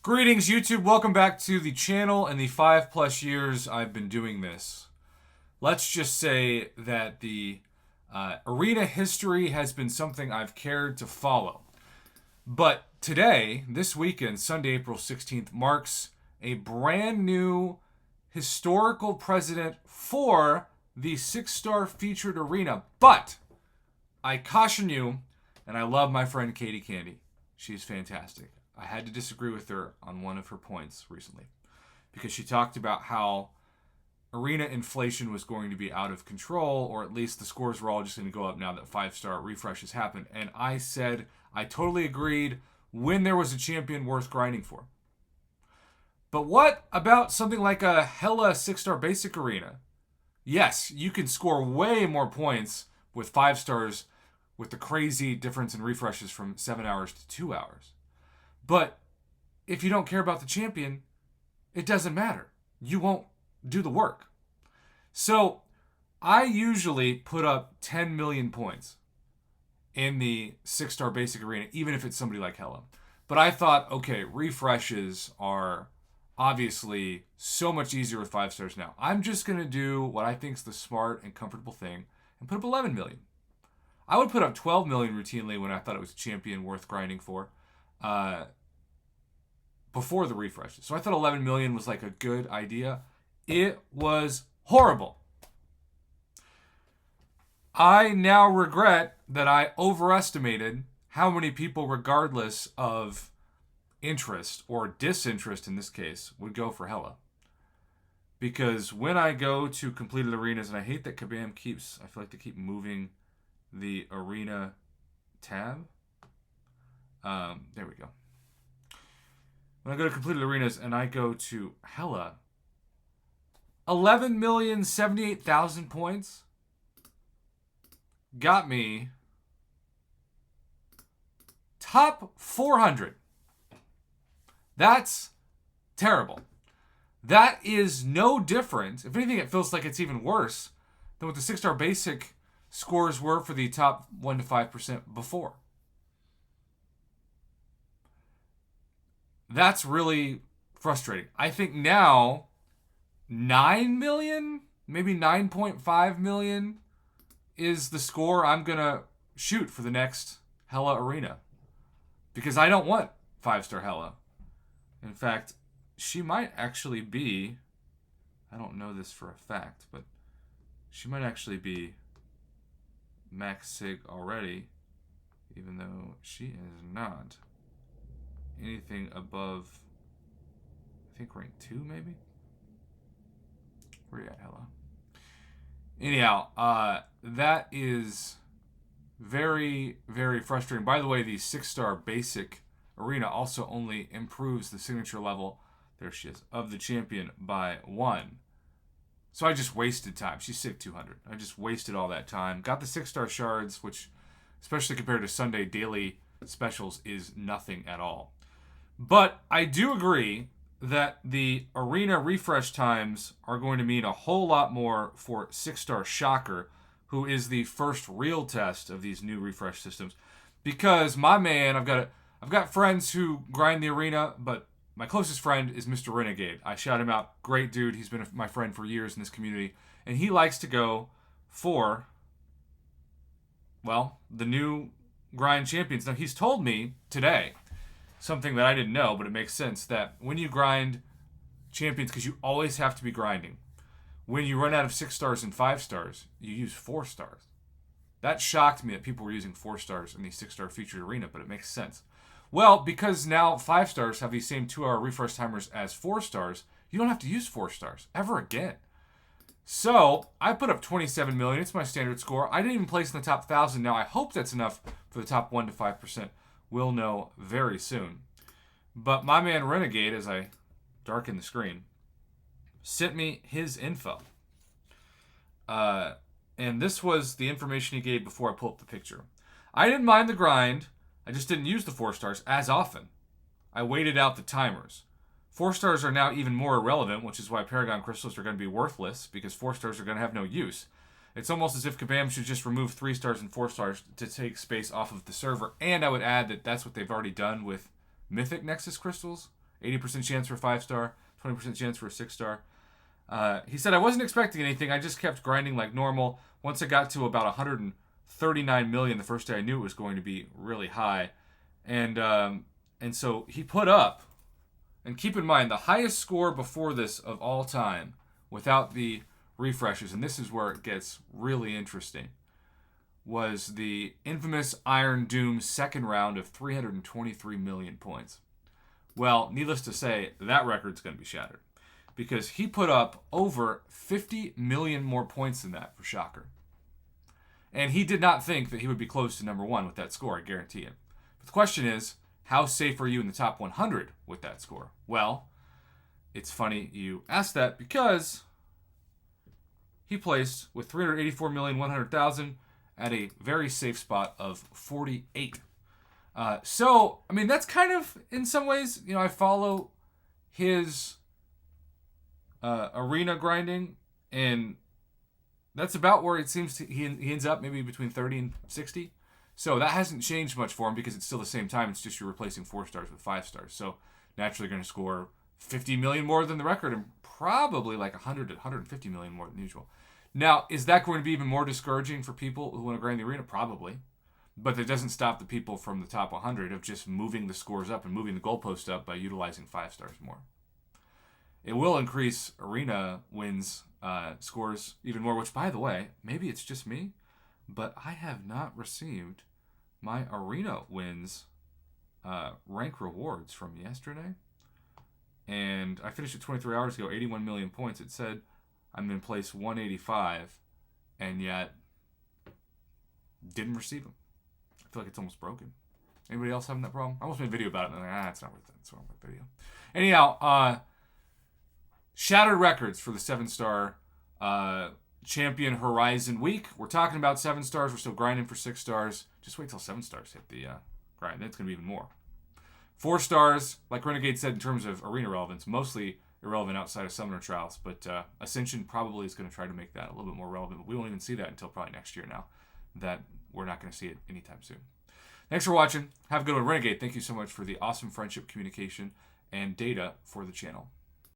Greetings, YouTube. Welcome back to the channel. In the 5+ years I've been doing this, let's just say that the arena history has been something I've cared to follow. But today, this weekend, Sunday, April 16th, marks a brand new historical precedent for the 6-star featured arena. But I caution you, and I love my friend Katie Candy. She's fantastic. I had to disagree with her on one of her points recently because she talked about how arena inflation was going to be out of control, or at least the scores were all just going to go up now that 5-star refreshes happened. And I said I totally agreed when there was a champion worth grinding for. But what about something like a hella 6-star basic arena? Yes, you can score way more points with 5 stars with the crazy difference in refreshes from 7 hours to 2 hours. But if you don't care about the champion, it doesn't matter. You won't do the work. So I usually put up 10 million points in the 6-star basic arena, even if it's somebody like Hella. But I thought, okay, refreshes are obviously so much easier with 5 stars now. I'm just going to do what I think is the smart and comfortable thing and put up 11 million. I would put up 12 million routinely when I thought it was a champion worth grinding for. Before the refreshes. So I thought 11 million was like a good idea. It was horrible. I now regret that I overestimated how many people, regardless of interest or disinterest in this case, would go for Hella. Because when I go to completed arenas, and I hate that Kabam keeps, I feel like they keep moving the arena tab. There we go. When I go to completed arenas and I go to Hella, 11,078,000 points got me top 400. That's terrible. That is no different. If anything, it feels like it's even worse than what the 6-star basic scores were for the top 1 to 5% before. That's really frustrating. I think now 9 million, maybe 9.5 million is the score I'm going to shoot for the next Hella arena. Because I don't want 5-star Hella. In fact, she might actually be, I don't know this for a fact, but she might actually be max sig already, even though she is not. Anything above, I think rank 2 maybe? Where are you at, Hella? Anyhow, that is very, very frustrating. By the way, the 6-star basic arena also only improves the signature level, there she is, of the champion by 1. So I just wasted time. She's sig 200. I just wasted all that time. Got the 6-star shards, which, especially compared to Sunday daily specials, is nothing at all. But I do agree that the arena refresh times are going to mean a whole lot more for 6-star Shocker, who is the first real test of these new refresh systems. Because my man, I've got friends who grind the arena, but my closest friend is Mr. Renegade. I shout him out. Great dude. He's been my friend for years in this community. And he likes to go for, well, the new grind champions. Now, he's told me today something that I didn't know, but it makes sense, that when you grind champions, because you always have to be grinding, when you run out of 6 stars and 5 stars, you use 4 stars. That shocked me that people were using 4 stars in the 6-star featured arena, but it makes sense. Well, because now 5 stars have these same 2-hour refresh timers as 4 stars, you don't have to use 4 stars ever again. So I put up 27 million. It's my standard score. I didn't even place in the top 1,000. Now I hope that's enough for the top 1 to 5%. We'll know very soon. But my man Renegade, as I darken the screen, sent me his info. And this was the information he gave before I pulled up the picture. I didn't mind the grind. I just didn't use the 4 stars as often. I waited out the timers. 4 stars are now even more irrelevant, which is why Paragon crystals are going to be worthless, because 4 stars are going to have no use. It's almost as if Kabam should just remove 3 stars and 4 stars to take space off of the server. And I would add that that's what they've already done with Mythic Nexus crystals. 80% chance for a 5-star, 20% chance for a 6-star. He said, I wasn't expecting anything. I just kept grinding like normal. Once I got to about 139 million the first day, I knew it was going to be really high. And so he put up, and keep in mind, the highest score before this of all time without the refreshes, and this is where it gets really interesting, was the infamous Iron Doom second round of 323 million points. Well, needless to say, that record's going to be shattered because he put up over 50 million more points than that for Shocker. And he did not think that he would be close to number one with that score, I guarantee it. But the question is, how safe are you in the top 100 with that score? Well, it's funny you ask that because he placed with 384,100,000 at a very safe spot of 48. So, I mean, that's kind of, in some ways, I follow his arena grinding, and that's about where it seems he ends up, maybe between 30 and 60. So that hasn't changed much for him because it's still the same time. It's just you're replacing 4-stars with 5-stars. So naturally going to score 50 million more than the record and probably like 100 to 150 million more than usual. Now, is that going to be even more discouraging for people who want to grind the arena? Probably. But that doesn't stop the people from the top 100 of just moving the scores up and moving the goalpost up by utilizing 5-stars more. It will increase arena wins scores even more, which, by the way, maybe it's just me, but I have not received my arena wins rank rewards from yesterday. And I finished it 23 hours ago, 81 million points. It said I'm in place 185, and yet didn't receive them. I feel like it's almost broken. Anybody else having that problem? I almost made a video about it, and I'm like, it's not worth it. It's wrong with the video. Anyhow, shattered records for the 7-star Champion Horizon week. We're talking about 7-stars. We're still grinding for 6-stars. Just wait till 7-stars hit the grind. Then it's going to be even more. 4-stars, like Renegade said, in terms of arena relevance, mostly irrelevant outside of Summoner Trials, but Ascension probably is going to try to make that a little bit more relevant. But we won't even see that until probably next year now, that we're not going to see it anytime soon. Thanks for watching. Have a good one. Renegade, thank you so much for the awesome friendship, communication, and data for the channel.